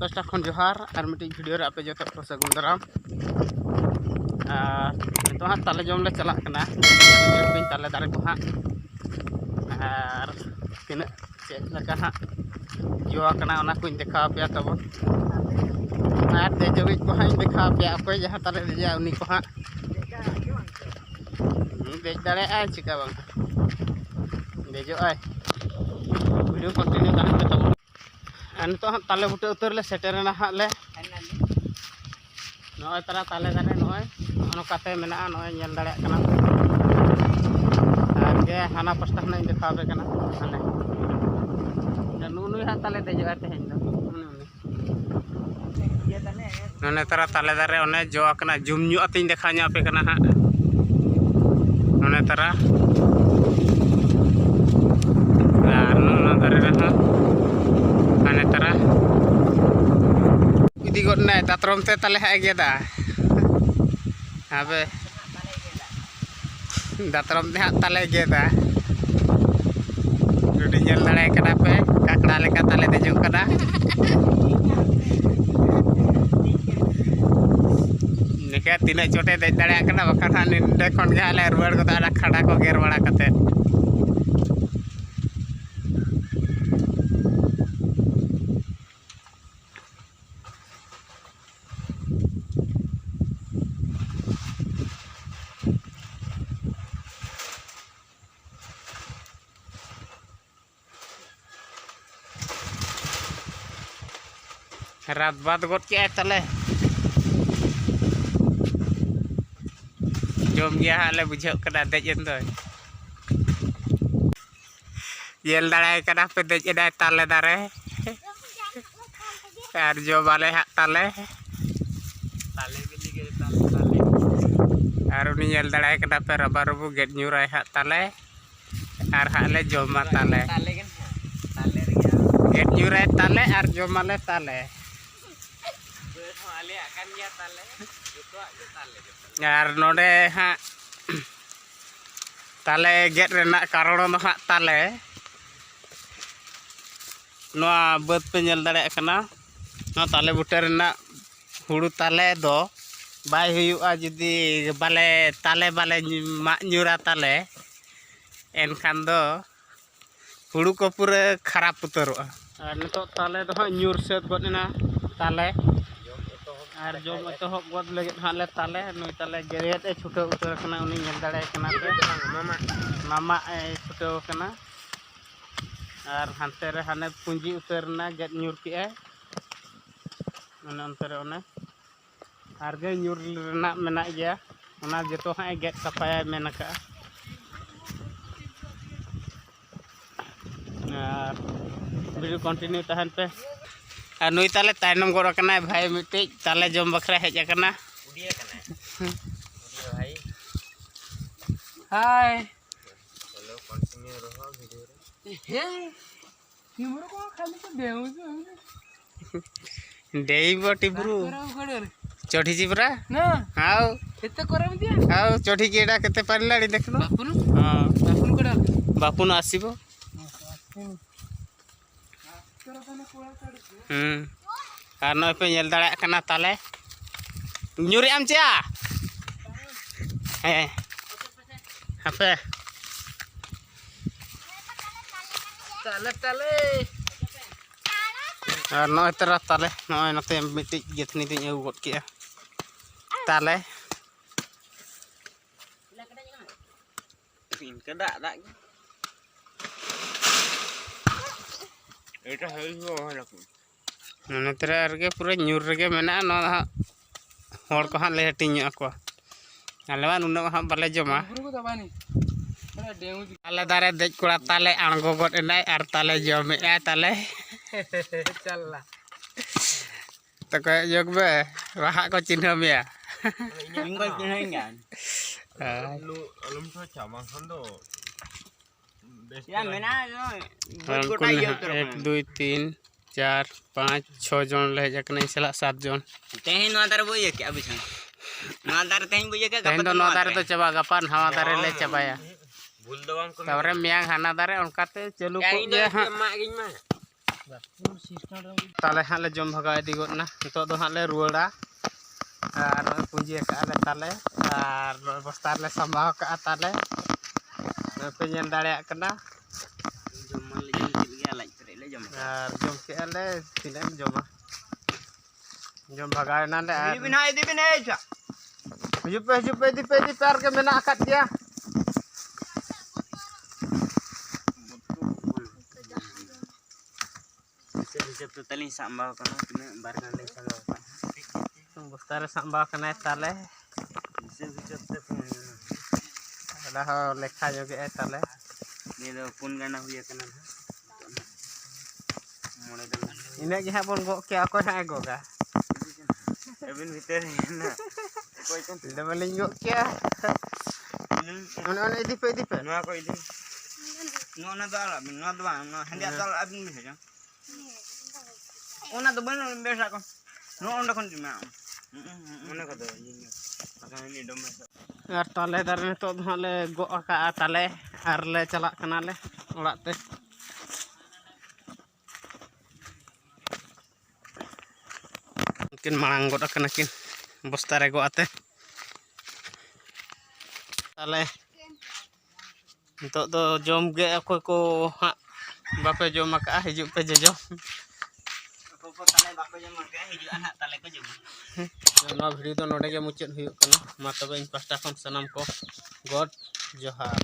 Pasta खन जोहार और मिट्टी भिडियो रे आपे जो को सगुन दाराम तो हाँ ताले जम ले चला कना ताले दारे को हाँ और तीन चेक लगा हाँ जो कना ओना को देखा पे तब और देजोविज को हाँ देखा पे अकोय जहाँ ताले देजा उनी को हाँ देज दारे आय चिका बांग देजो आय वीडियो कंटिन्यू करने पे तब तो हाँ ताले बुटे उतर ले सेटेरना हाँ ले नॉय तरा ताले दारे नॉय नोकाते मेना नॉय नेल दाड़े कना आगे हाना पास्टा हना देखा पे कना हाने नुनु हाँ ताले देजो आते हैं दो नने तरा ताले दारे ओने जो कना जुम न्यू अतिन देखा न्या पे कना हाँ नने तरा नो दारे रहा हाने तरा इदी गोदना दातरम ते ताले हा गेदा अबे दातरम ते हा ताले गेदा जुडी नेल दाड़े कना पे काकड़ा लेका ताले देजो कना निका तीना चोटे देज दाड़े कना बखान हा निंदे खन गे आले रुवाड़ को दाड़ा खड़ा को गेर बड़ा कते रात बाद गोद के तले जम गया हाले बुझे कदा देजन दो येल दाड़े कदा पे देज एदा ताले दारे और जो बाले हा ताले ताले बिली के ताले और उनी येल दाड़े कदा पे रबा रबु गेट न्यूराय हा ताले और हाले जमा ताले गेट न्यूराय ताले और जमाले ताले और नोडे हाँ ताले गेट रेना कारण दो हाँ ताले नोआ बद पे नेल दाड़े कना नोआ ताले बुटे रेना हुड़ू ताले दो बाय हुयुआ जुदी बाले ताले बाले मा न्यूरा ताले एनखान दो हुड़ू को पूरे खराब उतरोआ और नितो ताले दो हाँ न्यूर सेद गोदना ताले और जो एतहब गद लगे हाँ ले ताले नुई ताले गेरेट ए छुटे उतर कना उनी नेल दाड़े कना पे मामा ए छुटे कना और हानते रे हाने पुंजी उतरना गेट न्यूर के माने अंतर ओने और गे न्यूर रेना मेना गया ओना जेतो हाँ गेट सफाया मेना का और वीडियो कंटिन्यू तहन पे और नुई ताले तायनम गोर कना भाई मिट्टी ताले जम बखरा हेज कना उडिया कना उडिया भाई हाय चलो कंटिन्यू रहो वीडियो रे हे निमरो को खाली तो देउ देइबो टिब्रु चढ़ी जिबरा ना हाउ केते करम दिया हाउ चढ़ी केडा केते परलाडी देखनो बापुन हां बापुन कोडा बापुन आसीबो और नय पे नेल दाड़े कना ताले न्यूरे आम चा हे हापे ताले ताले और नय तरा ताले नय नते मिट्टी गेथनी दिन एउ गद के ताले इनका दा दा एटा हेलो हलकु नतरे रगे पूरा न्यूर रगे मेना न हर को हाँ ले हटिंग को आले मा नुना हाँ बाले जमा ताले दारे देज कोड़ा ताले आंगो गद एनाय और ताले जमे ताले चलला तो को जगबे रहा को चिन्ह मिया इंगल चिन्ह इंगा अलम तो चामा खंदो या मेना जो 1 2 3 4 5 6 जन ले जकने सला 7 जन तेही नो दार बोये के अभी छन नो दार तेही बोये के गपन नो दार तो चबा गपन हवा दार ले चबाया भूल दवाम को तवरे मियांग हाना दारे उनकाते चलू को जे हां ताले हाँ ले जम भगा इदी गोदना नितोग दो हाँ ले रुआड़ा और पूंजी काले ताले और बस्ता ले संभाव का ताले पे ñel दाड़े कना और जम के ले तिने जमा जम भगा ना ले हिजुप पे दी पार के मेना आकात गया तो तली सांबा कना तिने बार गान ले सांबा बस्ता रे सांबा कना ताले से हिसाब से फोन ला हो लेखा जो के ताले ने दो फोन गाना हुई कना मोड़े दल इने के हां बोन गो के अको हां गोगा एबिन भीतर ना कोई चन डबलिंग गो के ओने इदी पे नवा को इदी नो ना दल नो दवा नो हंदिया दल अबिन में है ओना तो बन बेसा को नो ओंडा खन जिमा ओना को दो अखान नि डम और ताले दार ने तो ले गो का ताले और ले चला कना ले ओड़ा ते किन मांग गोड कना किन बस्ता रे गो आते ताले तो जम गे अको को हाँ बापे जम का हिजु पे जो को ताले बाको जम के हिजु आना ताले को जम नो वीडियो तो नोडे के मुचाद हुई कना मा तबे इन पास्टा खन सनम को गॉड जोहार।